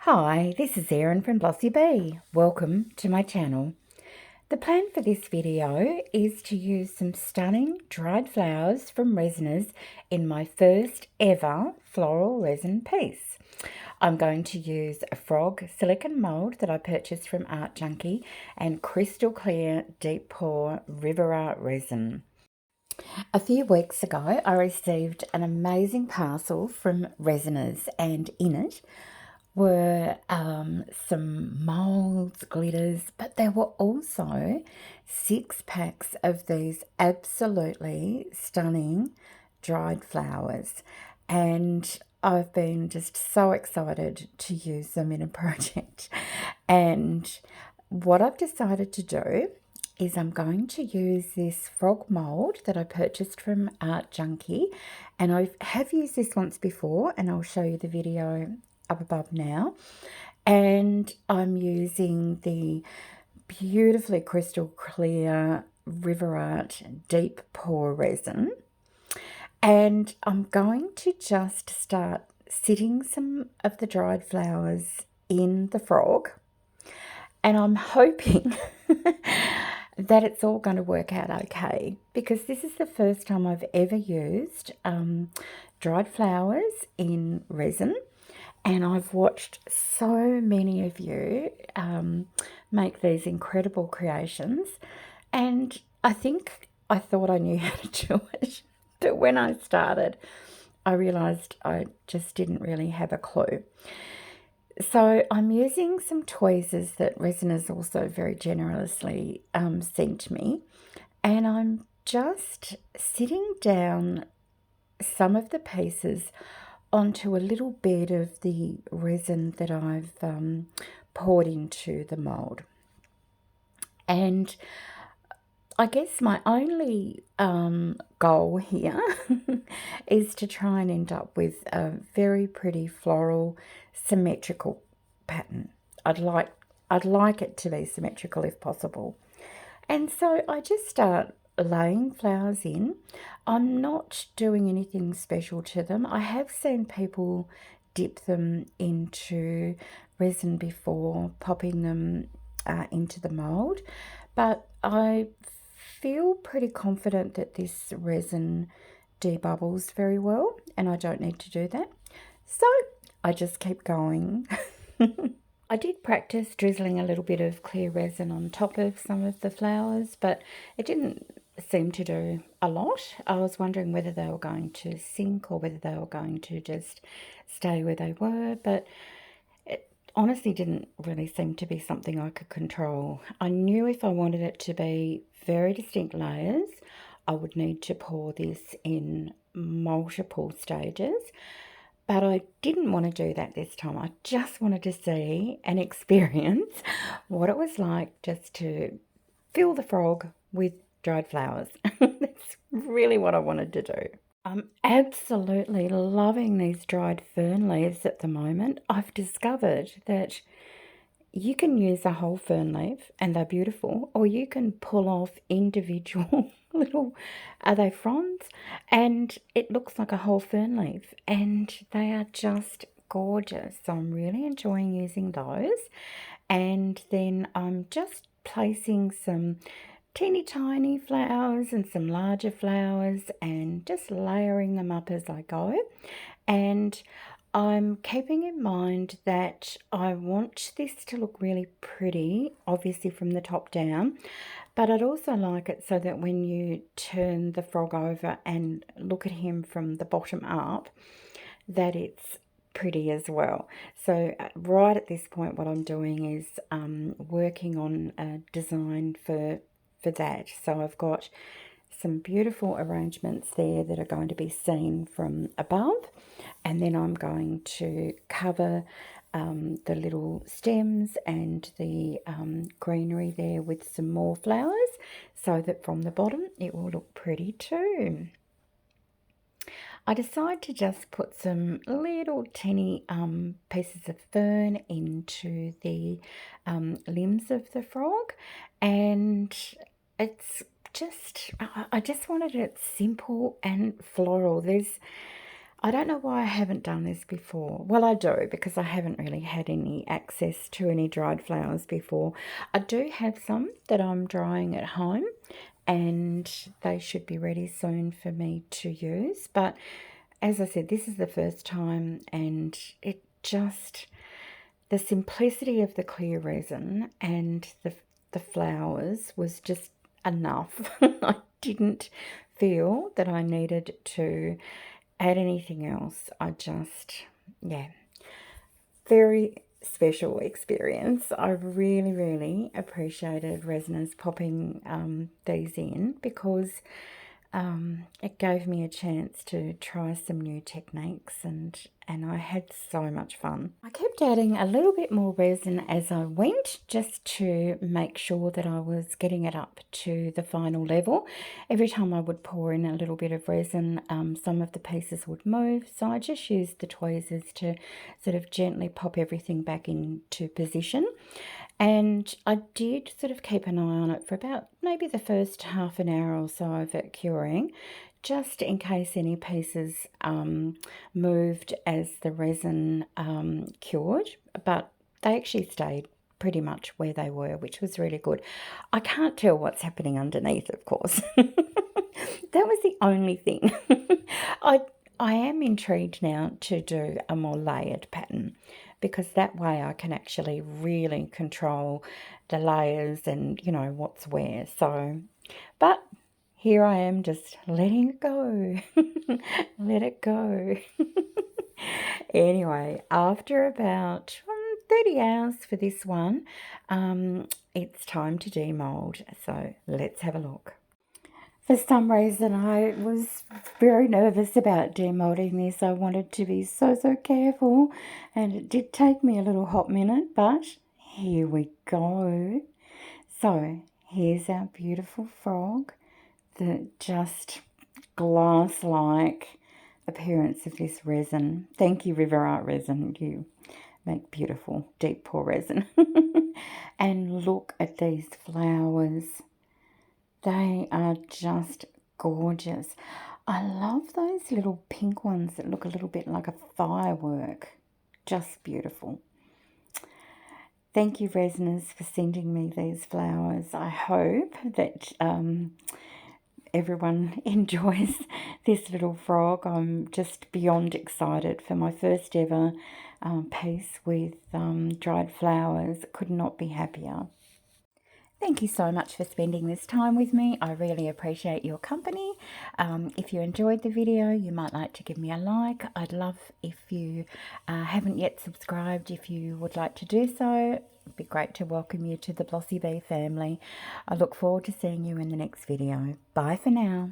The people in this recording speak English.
Hi, this is Erin from Blossy Bee. Welcome to my channel. The plan for this video is to use some stunning dried flowers from Resiners in my first ever floral resin piece. I'm going to use a frog silicone mould that I purchased from Art Junkie and crystal clear deep pour river art resin. A few weeks ago, I received an amazing parcel from Resiners, and in it were some moulds, glitters, but there were also 6 packs of these absolutely stunning dried flowers. And I've been just so excited to use them in a project. And what I've decided to do is I'm going to use this frog mould that I purchased from Art Junkie, and I have used this once before, and I'll show you the video up above now. And I'm using the beautifully crystal clear river art deep pour resin, and I'm going to just start sitting some of the dried flowers in the frog, and I'm hoping that it's all going to work out okay, because this is the first time I've ever used dried flowers in resin. And I've watched so many of you make these incredible creations, and I think I thought I knew how to do it, but when I started, I realised I just didn't really have a clue. So I'm using some tweezers that Resiners also very generously sent me, and I'm just sitting down some of the pieces onto a little bed of the resin that I've poured into the mould. And I guess my only goal here is to try and end up with a very pretty floral symmetrical pattern. I'd like it to be symmetrical if possible. And so I just start laying flowers in. I'm not doing anything special to them. I have seen people dip them into resin before popping them into the mould, but I feel pretty confident that this resin debubbles very well, and I don't need to do that. So I just keep going. I did practice drizzling a little bit of clear resin on top of some of the flowers, but it didn't seem to do a lot. I was wondering whether they were going to sink or whether they were going to just stay where they were, but it honestly didn't really seem to be something I could control. I knew if I wanted it to be very distinct layers, I would need to pour this in multiple stages. But I didn't want to do that this time. I just wanted to see and experience what it was like just to fill the frog with dried flowers. That's really what I wanted to do. I'm absolutely loving these dried fern leaves at the moment. I've discovered that you can use a whole fern leaf and they're beautiful, or you can pull off individual little, are they fronds? And it looks like a whole fern leaf, and they are just gorgeous. So I'm really enjoying using those. And then I'm just placing some teeny tiny flowers and some larger flowers and just layering them up as I go. And I'm keeping in mind that I want this to look really pretty, obviously from the top down, but I'd also like it so that when you turn the frog over and look at him from the bottom up, that it's pretty as well. So right at this point, what I'm doing is working on a design for that. So I've got some beautiful arrangements there that are going to be seen from above, and then I'm going to cover the little stems and the greenery there with some more flowers, so that from the bottom it will look pretty too. I decided to just put some little teeny pieces of fern into the limbs of the frog, and it's I just wanted it simple and floral. I don't know why I haven't done this before. Well, I do, because I haven't really had any access to any dried flowers before. I do have some that I'm drying at home, and they should be ready soon for me to use. But as I said, this is the first time, and it just, the simplicity of the clear resin and the flowers was just enough. I didn't feel that I needed to add anything else. I just, yeah, very special experience. I really, really appreciated Resiners popping these in, because it gave me a chance to try some new techniques, and I had so much fun. I kept adding a little bit more resin as I went, just to make sure that I was getting it up to the final level. Every time I would pour in a little bit of resin, some of the pieces would move, so I just used the tweezers to sort of gently pop everything back into position. And I did sort of keep an eye on it for about maybe the first half an hour or so of it curing, just in case any pieces moved as the resin cured, but they actually stayed pretty much where they were, which was really good. I can't tell what's happening underneath, of course. That was the only thing. I am intrigued now to do a more layered pattern, because that way I can actually really control the layers and, you know, what's where. So, but here I am, just letting it go. Let it go. Anyway, after about 30 hours for this one, it's time to demold. So let's have a look. For some reason, I was very nervous about demolding this. I wanted to be so careful, and it did take me a little hot minute, but here we go. So here's our beautiful frog, the just glass-like appearance of this resin. Thank you, River Art Resin. You make beautiful deep pour resin. And look at these flowers. They are just gorgeous. I love those little pink ones that look a little bit like a firework. Just beautiful. Thank you, Resiners, for sending me these flowers. I hope that everyone enjoys this little frog. I'm just beyond excited for my first ever piece with dried flowers. Could not be happier. Thank you so much for spending this time with me. I really appreciate your company. If you enjoyed the video, you might like to give me a like. I'd love if you haven't yet subscribed, if you would like to do so. It'd be great to welcome you to the Blossy Bee family. I look forward to seeing you in the next video. Bye for now.